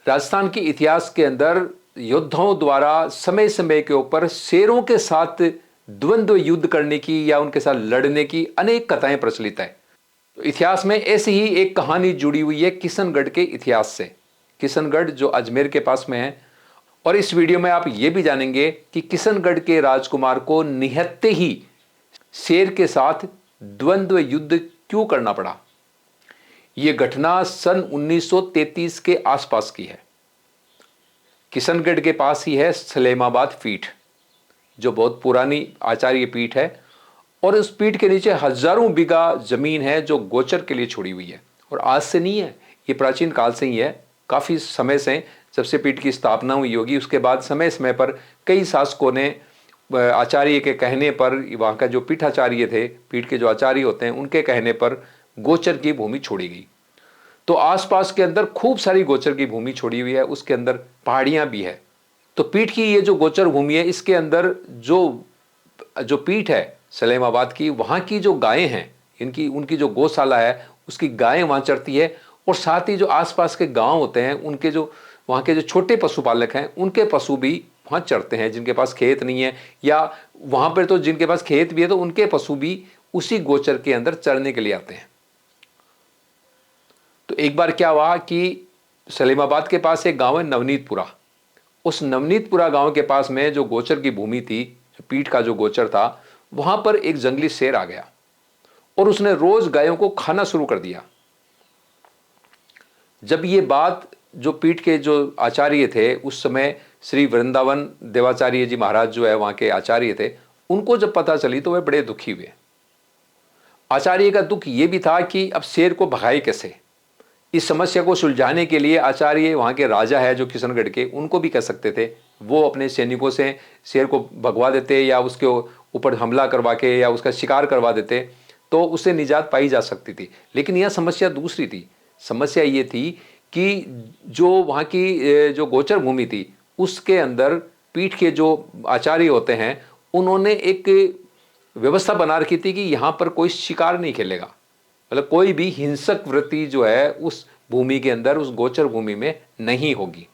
राजस्थान के इतिहास के अंदर योद्धाओं द्वारा समय समय के ऊपर शेरों के साथ द्वंद्व युद्ध करने की या उनके साथ लड़ने की अनेक कथाएं प्रचलित है। तो इतिहास में ऐसी ही एक कहानी जुड़ी हुई है किशनगढ़ के इतिहास से। किशनगढ़ जो अजमेर के पास में है। और इस वीडियो में आप ये भी जानेंगे कि किशनगढ़ के राजकुमार को निहत्ते ही शेर के साथ द्वंद्व युद्ध क्यों करना पड़ा। यह घटना सन 1933 के आसपास की है। किशनगढ़ के पास ही है सलेमाबाद पीठ, जो बहुत पुरानी आचार्य पीठ है। और उस पीठ के नीचे हजारों बीघा जमीन है जो गोचर के लिए छोड़ी हुई है। और आज से नहीं है, ये प्राचीन काल से ही है। काफी समय से, जब से पीठ की स्थापना हुई होगी, उसके बाद समय समय पर कई शासकों ने आचार्य के कहने पर, वहाँ का जो पीठाचार्य थे, पीठ के जो आचार्य होते हैं, उनके कहने पर गोचर की भूमि छोड़ी गई। तो आसपास के अंदर खूब सारी गोचर की भूमि छोड़ी हुई है, उसके अंदर पहाड़ियां भी है। तो पीठ की ये जो गोचर भूमि है, इसके अंदर जो पीठ है सलेमाबाद की, वहाँ की जो गायें हैं, उनकी जो गौशाला है, उसकी गायें वहाँ चरती है। और साथ ही जो आसपास के गांव होते हैं, उनके जो वहाँ के जो छोटे पशुपालक हैं, उनके पशु भी वहाँ चरते हैं। जिनके पास खेत नहीं है, या वहाँ पर तो जिनके पास खेत भी है, तो उनके पशु भी उसी गोचर के अंदर चरने के लिए आते हैं। तो एक बार क्या हुआ कि सलेमाबाद के पास एक गांव है नवनीतपुरा। उस नवनीतपुरा गांव के पास में जो गोचर की भूमि थी, जो पीठ का जो गोचर था, वहां पर एक जंगली शेर आ गया और उसने रोज गायों को खाना शुरू कर दिया। जब ये बात जो पीठ के जो आचार्य थे, उस समय श्री वृंदावन देवाचार्य जी महाराज जो है वहां के आचार्य थे, उनको जब पता चली तो वे बड़े दुखी हुए। आचार्य का दुख ये भी था कि अब शेर को भगाए कैसे। इस समस्या को सुलझाने के लिए आचार्य, वहाँ के राजा है जो किशनगढ़ के, उनको भी कह सकते थे, वो अपने सैनिकों से शेर को भगवा देते या उसके ऊपर हमला करवा के या उसका शिकार करवा देते, तो उससे निजात पाई जा सकती थी। लेकिन यह समस्या दूसरी थी। समस्या ये थी कि जो वहाँ की जो गोचर भूमि थी, उसके अंदर पीठ के जो आचार्य होते हैं, उन्होंने एक व्यवस्था बना रखी थी कि यहाँ पर कोई शिकार नहीं खेलेगा। मतलब कोई भी हिंसक वृत्ति जो है उस भूमि के अंदर, उस गोचर भूमि में नहीं होगी।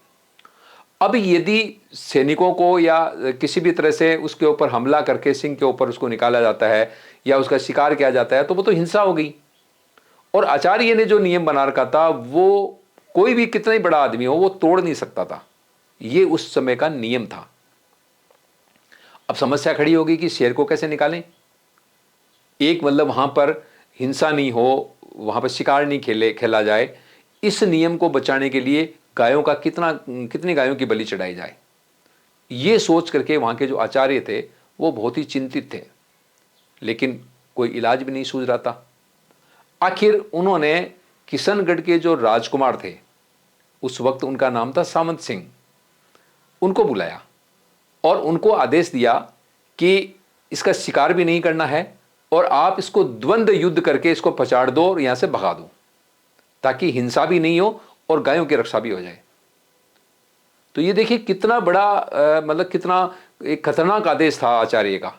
अब यदि सैनिकों को या किसी भी तरह से उसके ऊपर हमला करके सिंह के ऊपर उसको निकाला जाता है या उसका शिकार किया जाता है, तो वो तो हिंसा हो गई। और आचार्य ने जो नियम बना रखा था, वो कोई भी कितना ही बड़ा आदमी हो वो तोड़ नहीं सकता था। ये उस समय का नियम था। अब समस्या खड़ी होगी कि शेर को कैसे निकालें। एक मतलब वहां पर हिंसा नहीं हो, वहां पर शिकार नहीं खेला जाए, इस नियम को बचाने के लिए गायों का कितनी गायों की बलि चढ़ाई जाए, ये सोच करके वहां के जो आचार्य थे वो बहुत ही चिंतित थे। लेकिन कोई इलाज भी नहीं सूझ रहा था। आखिर उन्होंने किशनगढ़ के जो राजकुमार थे, उस वक्त उनका नाम था सामंत सिंह, उनको बुलाया और उनको आदेश दिया कि इसका शिकार भी नहीं करना है और आप इसको द्वंद्व युद्ध करके इसको पछाड़ दो और यहां से भगा दो, ताकि हिंसा भी नहीं हो और गायों की रक्षा भी हो जाए। तो ये देखिए कितना बड़ा मतलब कितना एक खतरनाक आदेश था आचार्य का,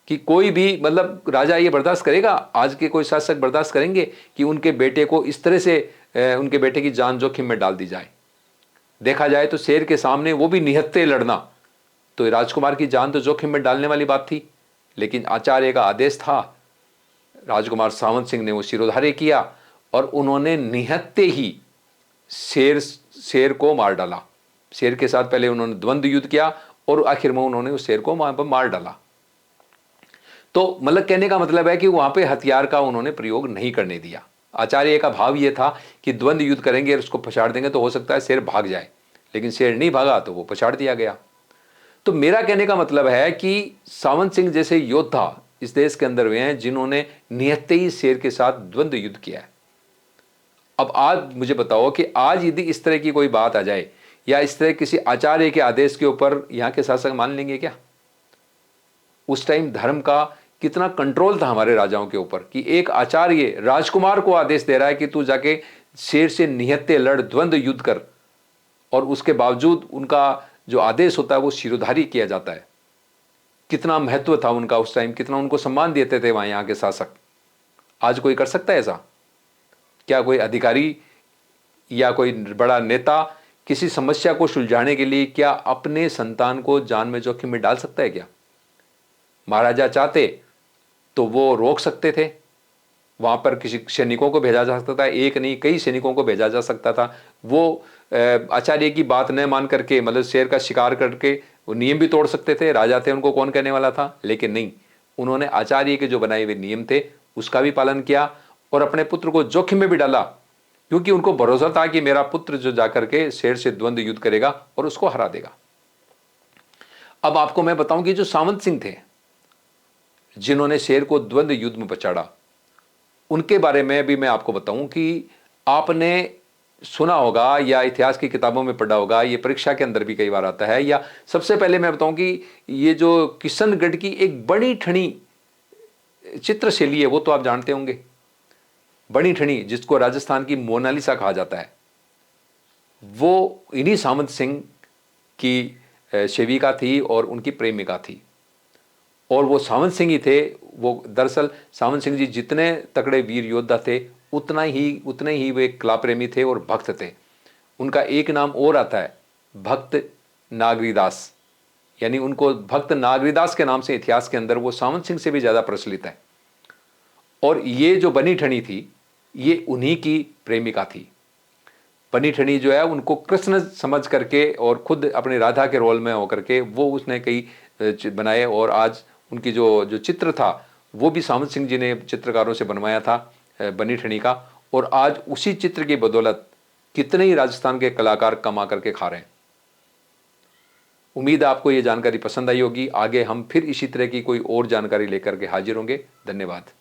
कि कोई भी मतलब राजा ये बर्दाश्त करेगा, आज के कोई शासक बर्दाश्त करेंगे कि उनके बेटे को इस तरह से उनके बेटे की जान जोखिम में डाल दी जाए। देखा जाए तो शेर के सामने वो भी निहत्थे लड़ना, तो राजकुमार की जान तो जोखिम में डालने वाली बात थी। लेकिन आचार्य का आदेश था, राजकुमार सावंत सिंह ने वो शिरोधार्य किया और उन्होंने निहत्ते ही शेर को मार डाला। शेर के साथ पहले उन्होंने द्वंद्व युद्ध किया और आखिर में उन्होंने उस शेर को वहां पर मार डाला। तो मतलब कहने का मतलब है कि वहां पे हथियार का उन्होंने प्रयोग नहीं करने दिया। आचार्य का भाव यह था कि द्वंद्व युद्ध करेंगे और उसको पछाड़ देंगे तो हो सकता है शेर भाग जाए, लेकिन शेर नहीं भागा तो वो पछाड़ दिया गया। तो मेरा कहने का मतलब है कि सावंत सिंह जैसे योद्धा इस देश के अंदर हुए हैं जिन्होंने निहत्ते ही शेर के साथ द्वंद्व युद्ध किया है। अब आज मुझे बताओ कि आज यदि इस तरह की कोई बात आ जाए या इस तरह किसी आचार्य के आदेश के ऊपर यहाँ के शासक मान लेंगे क्या? उस टाइम धर्म का कितना कंट्रोल था हमारे राजाओं के ऊपर कि एक आचार्य राजकुमार को आदेश दे रहा है कि तू जाके शेर से निहत्ते लड़, द्वंद्व युद्ध कर, और उसके बावजूद उनका जो आदेश होता है वो शिरोधार्य किया जाता है। कितना महत्व था उनका उस टाइम, कितना उनको सम्मान देते थे वहां यहाँ के शासक। आज कोई कर सकता है ऐसा? क्या कोई अधिकारी या कोई बड़ा नेता किसी समस्या को सुलझाने के लिए क्या अपने संतान को जान में जोखिम में डाल सकता है क्या? महाराजा चाहते तो वो रोक सकते थे, वहां पर किसी सैनिकों को भेजा जा सकता था, एक नहीं कई सैनिकों को भेजा जा सकता था। वो आचार्य की बात न मान करके, मतलब शेर का शिकार करके वो नियम भी तोड़ सकते थे, राजा थे उनको कौन कहने वाला था। लेकिन नहीं, उन्होंने आचार्य के जो बनाए हुए नियम थे उसका भी पालन किया और अपने पुत्र को जोखिम में भी डाला, क्योंकि उनको भरोसा था कि मेरा पुत्र जो जाकर के शेर से द्वंद्व युद्ध करेगा और उसको हरा देगा। अब आपको मैं बताऊं कि जो सावंत सिंह थे जिन्होंने शेर को द्वंद्व युद्ध में पछाड़ा, उनके बारे में भी मैं आपको बताऊं कि आपने सुना होगा या इतिहास की किताबों में पढ़ा होगा, ये परीक्षा के अंदर भी कई बार आता है। या सबसे पहले मैं बताऊं कि ये जो किशनगढ़ की एक बड़ी ठणी चित्रशैली है वो तो आप जानते होंगे। बड़ी ठणी जिसको राजस्थान की मोनालिसा कहा जाता है, वो इन्हीं सावंत सिंह की सेविका थी और उनकी प्रेमिका थी। और वो सावंत सिंह ही थे। वो दरअसल सावंत सिंह जी जितने तगड़े वीर योद्धा थे उतने ही वे कला प्रेमी थे और भक्त थे। उनका एक नाम और आता है, भक्त नागरीदास, यानी उनको भक्त नागरीदास के नाम से इतिहास के अंदर वो सावंत सिंह से भी ज्यादा प्रचलित है। और ये जो बनी ठनी थी ये उन्हीं की प्रेमिका थी। बनी ठनी जो है उनको कृष्ण समझ करके और खुद अपनी राधा के रोल में होकर के वो उसने कई बनाए। और आज उनकी जो चित्र था वो भी सावंत सिंह जी ने चित्रकारों से बनवाया था बनी ठनी का। और आज उसी चित्र की बदौलत कितने ही राजस्थान के कलाकार कमा करके खा रहे हैं। उम्मीद है आपको ये जानकारी पसंद आई होगी। आगे हम फिर इसी तरह की कोई और जानकारी लेकर के हाजिर होंगे। धन्यवाद।